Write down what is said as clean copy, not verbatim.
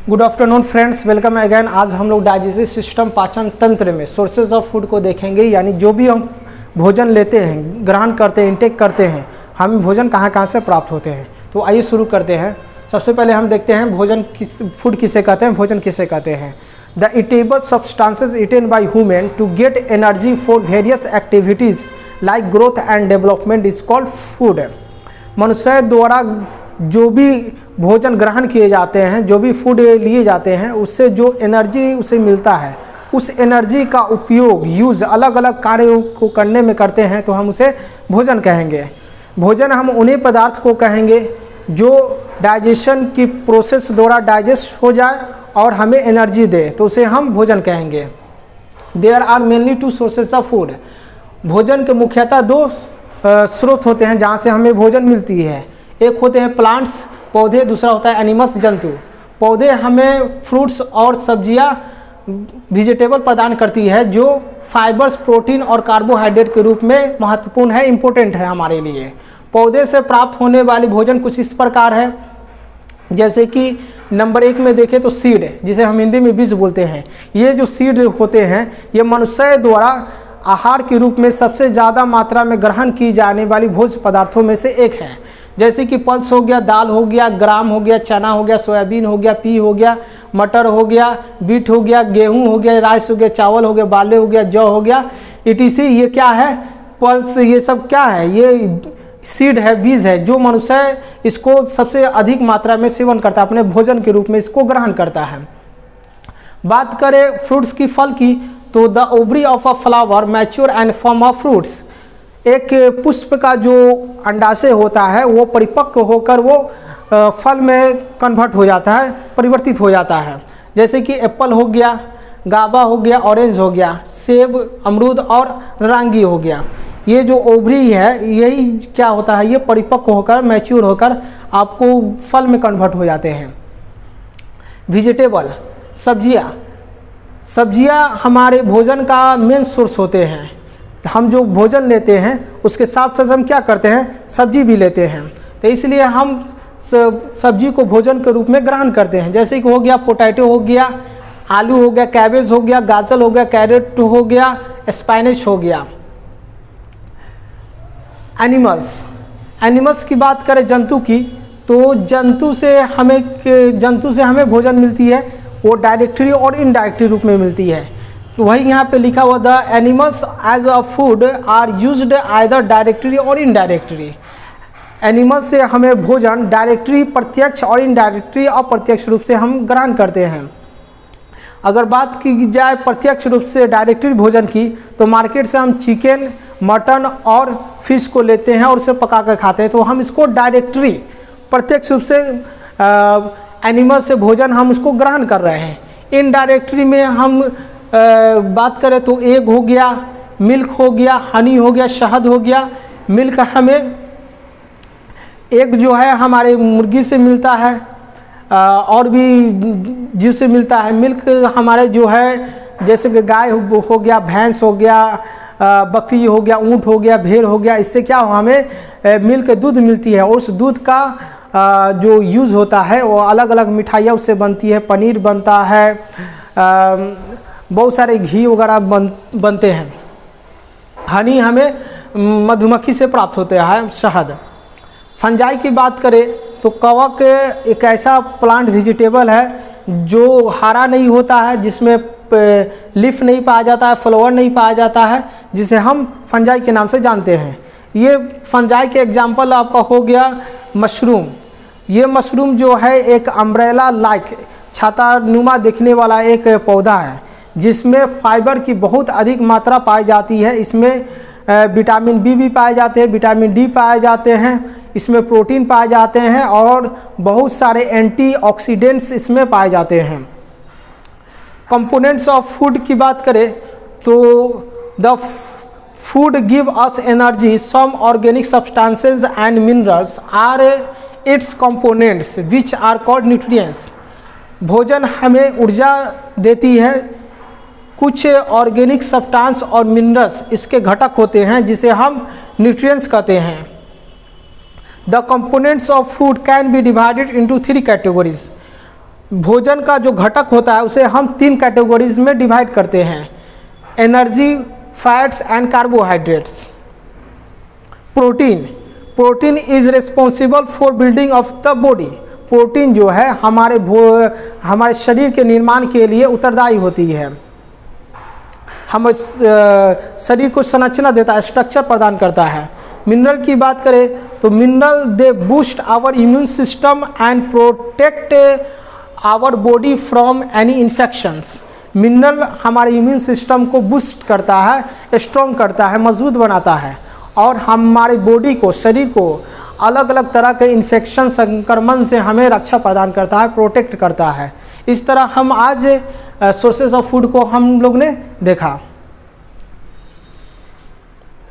Good afternoon friends, welcome again. आज हम लोग डाइजेस्टिव सिस्टम पाचन तंत्र में सोर्सेज ऑफ फूड को देखेंगे, यानी जो भी हम भोजन लेते हैं, ग्रहण करते हैं, इंटेक करते हैं, हमें भोजन कहाँ कहाँ से प्राप्त होते हैं। तो आइए शुरू करते हैं। सबसे पहले हम देखते हैं फूड किसे कहते हैं, भोजन किसे कहते हैं। The eatable substances eaten by human to get energy for various activities like growth and development is called food. मनुष्य द्वारा जो भी भोजन ग्रहण किए जाते हैं, जो भी फूड लिए जाते हैं, उससे जो एनर्जी उसे मिलता है, उस एनर्जी का उपयोग यूज़ अलग अलग कार्यों को करने में करते हैं, तो हम उसे भोजन कहेंगे। भोजन हम उन्हीं पदार्थ को कहेंगे जो डाइजेशन की प्रोसेस द्वारा डाइजेस्ट हो जाए और हमें एनर्जी दे, तो उसे हम भोजन कहेंगे। There are mainly two sources of food. भोजन के मुख्यतः दो स्रोत होते हैं जहाँ से हमें भोजन मिलती है। एक होते हैं प्लांट्स, पौधे, दूसरा होता है एनिमल्स, जंतु। पौधे हमें फ्रूट्स और सब्जियां, वेजिटेबल प्रदान करती है जो फाइबर्स, प्रोटीन और कार्बोहाइड्रेट के रूप में महत्वपूर्ण है, इम्पोर्टेंट है हमारे लिए। पौधे से प्राप्त होने वाली भोजन कुछ इस प्रकार है, जैसे कि नंबर 1 में देखें तो सीड, जिसे हम हिंदी में बीज बोलते हैं। ये जो सीड होते हैं, ये मनुष्य द्वारा आहार के रूप में सबसे ज़्यादा मात्रा में ग्रहण की जाने वाली भोज्य पदार्थों में से एक है। जैसे कि पल्स हो गया, दाल हो गया, ग्राम हो गया, चना हो गया, सोयाबीन हो गया, पी हो गया, मटर हो गया, बीट हो गया, गेहूं हो गया, राइस हो गया, चावल हो गया, बाले हो गया, जौ हो गया, etc। ये क्या है? पल्स, ये सब क्या है? ये सीड है, बीज है, जो मनुष्य इसको सबसे अधिक मात्रा में सेवन करता है, अपने भोजन के रूप में इसको ग्रहण करता है। बात करें फ्रूट्स की, फल की, तो the ovary of a flower mature and form of fruits. एक पुष्प का जो अंडाशय होता है वो परिपक्व होकर वो फल में कन्वर्ट हो जाता है, परिवर्तित हो जाता है। जैसे कि एप्पल हो गया, गाबा हो गया, ऑरेंज हो गया, सेब, अमरूद और नारंगी हो गया। ये जो ओवरी है, यही क्या होता है, ये परिपक्व होकर, मैच्योर होकर आपको फल में कन्वर्ट हो जाते हैं। वेजिटेबल, सब्जियाँ हमारे भोजन का मेन सोर्स होते हैं। हम जो भोजन लेते हैं उसके साथ साथ हम क्या करते हैं, सब्जी भी लेते हैं, तो इसलिए हम सब्जी को भोजन के रूप में ग्रहण करते हैं। जैसे कि हो गया पोटैटो हो गया, आलू हो गया, कैबेज हो गया, गाजर हो गया, कैरेट हो गया, स्पाइनच हो गया। एनिमल्स की बात करें, जंतु की, तो जंतु से हमें भोजन मिलती है, वो डायरेक्टली और इनडायरेक्टली रूप में मिलती है। वही यहाँ पे लिखा हुआ, the animals as a food are used either directly or indirectly. Animal से हमें भोजन डायरेक्टली, प्रत्यक्ष और इनडायरेक्टली, अप्रत्यक्ष रूप से हम ग्रहण करते हैं। अगर बात की जाए प्रत्यक्ष रूप से डायरेक्टली भोजन की, तो मार्केट से हम चिकन, मटन और फिश को लेते हैं और उसे पका कर खाते हैं, तो हम इसको डायरेक्टली, प्रत्यक्ष रूप से एनिमल से भोजन हम उसको ग्रहण कर रहे हैं। इनडायरेक्टली में हम बात करें तो एग हो गया, मिल्क हो गया, हनी हो गया, शहद हो गया। मिल्क हमें, एग जो है हमारे मुर्गी से मिलता है और भी जिससे मिलता है। मिल्क हमारे जो है, जैसे कि गाय हो गया, भैंस हो गया, बकरी हो गया, ऊँट हो गया, भेड़ हो गया, इससे क्या हो, हमें मिल्क, दूध मिलती है। और उस दूध का जो यूज़ होता है वो अलग अलग मिठाइयाँ उससे बनती है, पनीर बनता है, बहुत सारे घी वगैरह बनते हैं। हनी हमें मधुमक्खी से प्राप्त होता है, शहद। फंजाई की बात करें तो कवक एक ऐसा प्लांट, वेजिटेबल है जो हरा नहीं होता है, जिसमें लीफ नहीं पाया जाता है, फ्लावर नहीं पाया जाता है, जिसे हम फंजाई के नाम से जानते हैं। ये फंजाई के एग्जाम्पल आपका हो गया मशरूम। ये मशरूम जो है एक अम्ब्रेला लाइक, छाता नुमा दिखने वाला एक पौधा है, जिसमें फाइबर की बहुत अधिक मात्रा पाई जाती है। इसमें विटामिन बी भी पाए जाते हैं, विटामिन डी पाए जाते हैं, इसमें प्रोटीन पाए जाते हैं और बहुत सारे एंटीऑक्सीडेंट्स इसमें पाए जाते हैं। कंपोनेंट्स ऑफ फूड की बात करें तो the food give us energy, some organic substances and minerals are its components which are called nutrients. भोजन हमें ऊर्जा देती है, कुछ ऑर्गेनिक सब्सटेंस और मिनरल्स इसके घटक होते हैं, जिसे हम न्यूट्रिएंट्स कहते हैं। The components of food can be divided into 3 categories. भोजन का जो घटक होता है उसे हम 3 कैटेगरीज में डिवाइड करते हैं, energy, fats and carbohydrates. Protein is responsible for building of the body. Protein जो है हमारे शरीर के निर्माण के लिए उत्तरदायी होती है, हम शरीर को संरचना देता है, स्ट्रक्चर प्रदान करता है। मिनरल की बात करें तो mineral they boost our immune system and protect our body from any infections. Mineral हमारे इम्यून सिस्टम को बूस्ट करता है, स्ट्रॉन्ग करता है, मजबूत बनाता है और हमारे बॉडी को, शरीर को अलग अलग तरह के इन्फेक्शन, संक्रमण से हमें रक्षा प्रदान करता है, प्रोटेक्ट करता है। इस तरह हम आज सोर्सेज ऑफ फूड को हम लोग ने देखा।